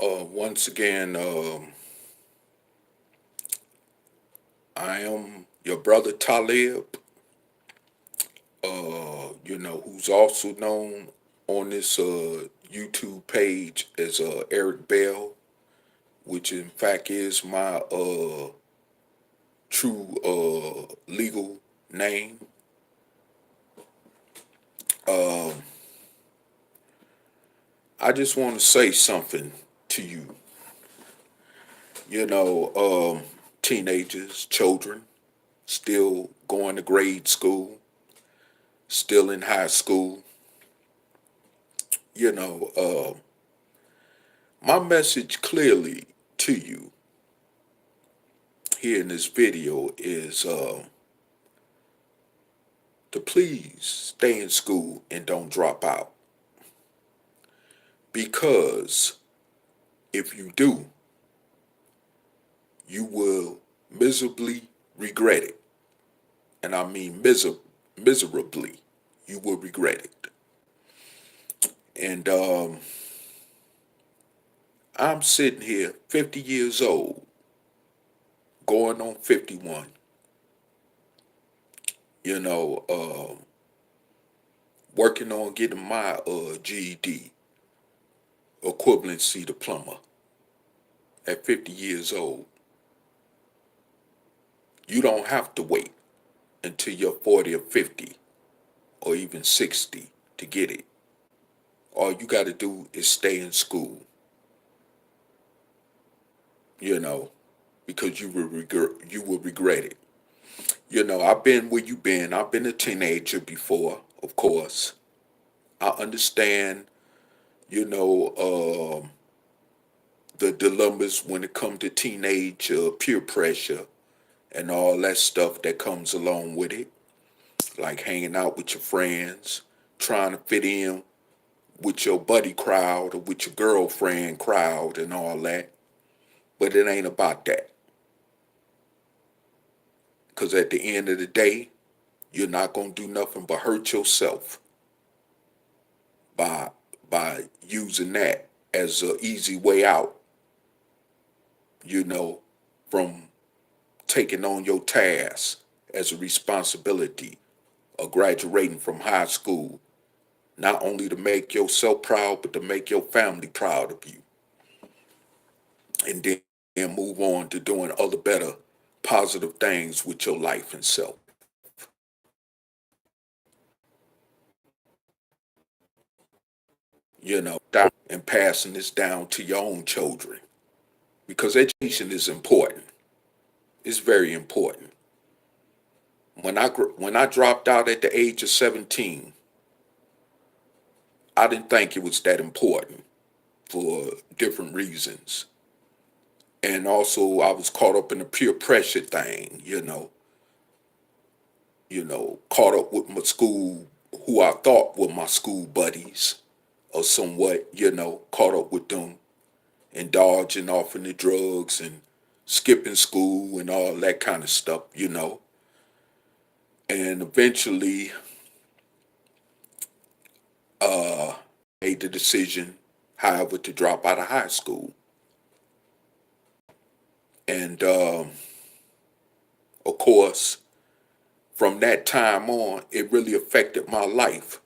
Once again, I am your brother Talib, who's also known on this YouTube page as Eric Bell, which in fact is my true legal name. I just want to say something to you. You know, teenagers, children, still going to grade school, still in high school. You know, my message clearly to you here in this video is to please stay in school and don't drop out. Because if you do, you will miserably regret it. And I mean miserably, you will regret it. And I'm sitting here 50 years old, going on 51, working on getting my GED, equivalency diploma at 50 years old. You don't have to wait until you're 40 or 50 or even 60 to get it. All you got to do is stay in school, because you will regret it. I've been where you've been. I've been a teenager before, of course. I understand, the dilemmas when it comes to teenage peer pressure and all that stuff that comes along with it, like hanging out with your friends, trying to fit in with your buddy crowd or with your girlfriend crowd and all that. But it ain't about that. Because at the end of the day, you're not going to do nothing but hurt yourself by using that as an easy way out, from taking on your task as a responsibility of graduating from high school, not only to make yourself proud, but to make your family proud of you. And then move on to doing other better, positive things with your life and self. And passing this down to your own children. Because education is important. It's very important. When I dropped out at the age of 17, I didn't think it was that important for different reasons. And also I was caught up in the peer pressure thing, caught up with my school, who I thought were my school buddies, or somewhat, caught up with them, indulging off in the drugs and skipping school and all that kind of stuff, And eventually, made the decision, however, to drop out of high school. And, of course, from that time on, it really affected my life,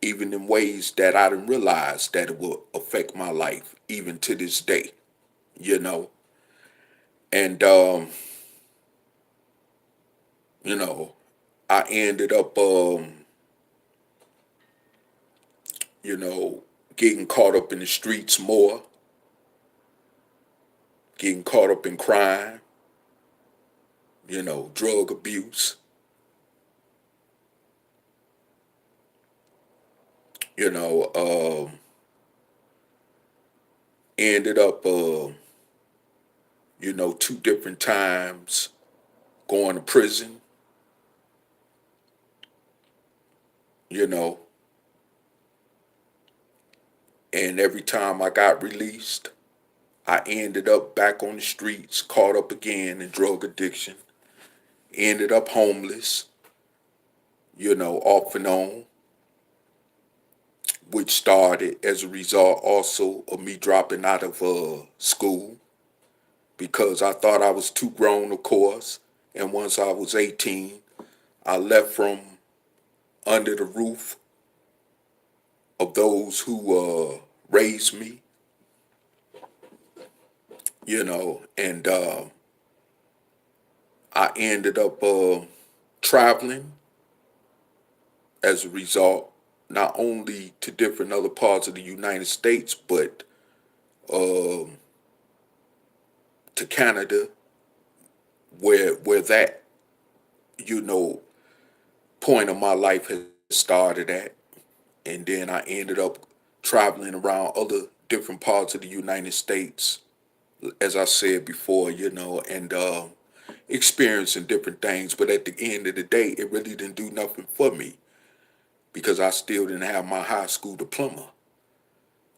even in ways that I didn't realize that it will affect my life, even to this day, And, I ended up, getting caught up in the streets more, getting caught up in crime, drug abuse, ended up, 2 different times going to prison, and every time I got released, I ended up back on the streets, caught up again in drug addiction, ended up homeless, off and on, which started as a result also of me dropping out of school because I thought I was too grown, of course. And once I was 18, I left from under the roof of those who raised me, and I ended up traveling as a result, not only to different other parts of the United States, but to Canada, where that, point of my life has started at. And then I ended up traveling around other different parts of the United States, as I said before, and experiencing different things. But at the end of the day, it really didn't do nothing for me because I still didn't have my high school diploma.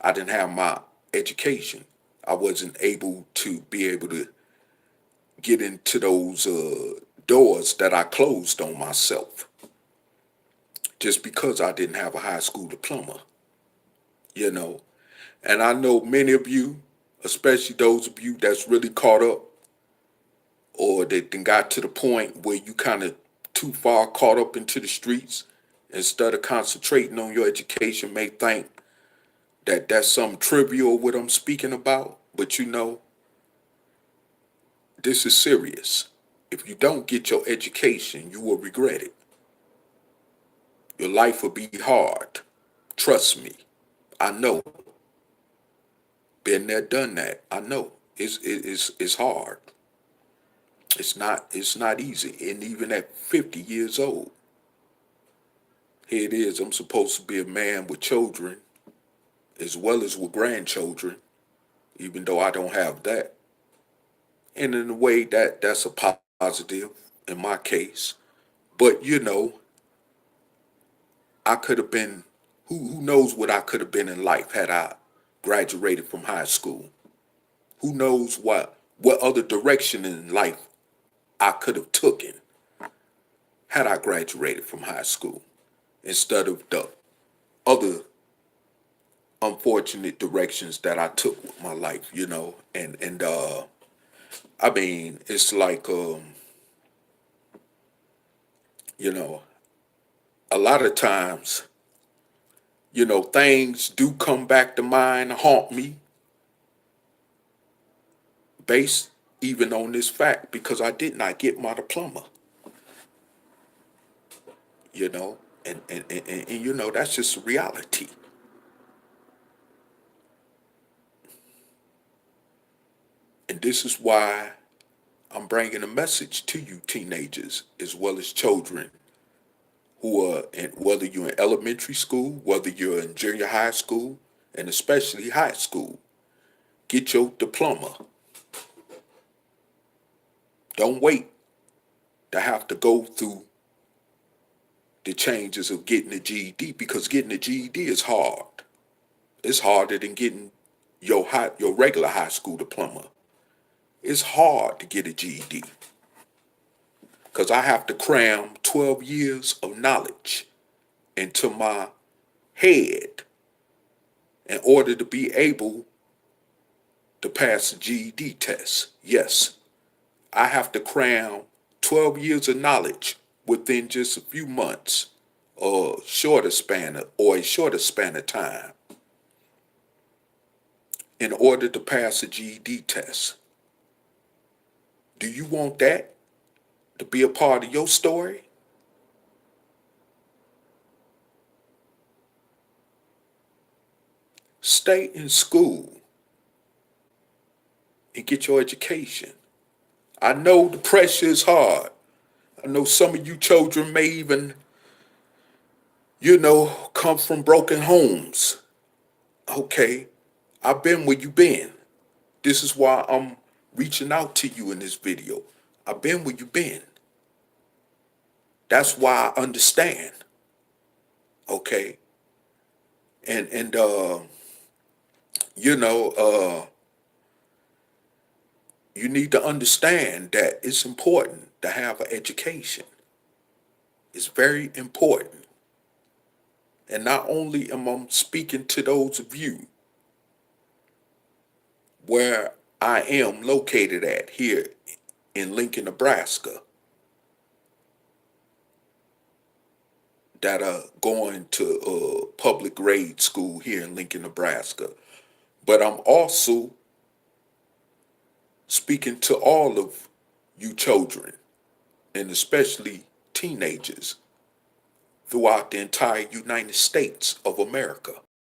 I didn't have my education. I wasn't able to get into those doors that I closed on myself just because I didn't have a high school diploma, And I know many of you, especially those of you that's really caught up or that then got to the point where you kind of too far caught up into the streets, instead of concentrating on your education, may think that that's some trivial what I'm speaking about. But this is serious. If you don't get your education, you will regret it. Your life will be hard. Trust me. I know. Been there, done that. I know. It's hard. It's not easy. And even at 50 years old, here it is. I'm supposed to be a man with children as well as with grandchildren, even though I don't have that. And in a way that's a positive in my case. But I could have been, who knows what I could have been in life had I graduated from high school. Who knows what other direction in life I could have taken had I graduated from high school instead of the other unfortunate directions that I took with my life, and I mean, it's like a lot of times, things do come back to mind, haunt me, based even on this fact because I did not get my diploma, and that's just a reality. And this is why I'm bringing a message to you teenagers as well as children who are in, whether you're in elementary school, whether you're in junior high school, and especially high school, get your diploma. Don't wait to have to go through the changes of getting a GED because getting a GED is hard. It's harder than getting your regular high school diploma. It's hard to get a GED because I have to cram 12 years of knowledge into my head in order to be able to pass the GED test. Yes, I have to cram 12 years of knowledge within just a few months or a shorter span of time in order to pass a GED test. Do you want that to be a part of your story? Stay in school and get your education. I know the pressure is hard. I know some of you children may even, come from broken homes. Okay, I've been where you been. This is why I'm reaching out to you in this video. I've been where you been. That's why I understand. Okay, and you know, you need to understand that it's important to have an education. It's very important. And not only am I speaking to those of you where I am located at here in Lincoln, Nebraska, that are going to public grade school here in Lincoln, Nebraska, but I'm also speaking to all of you children, and especially teenagers throughout the entire United States of America.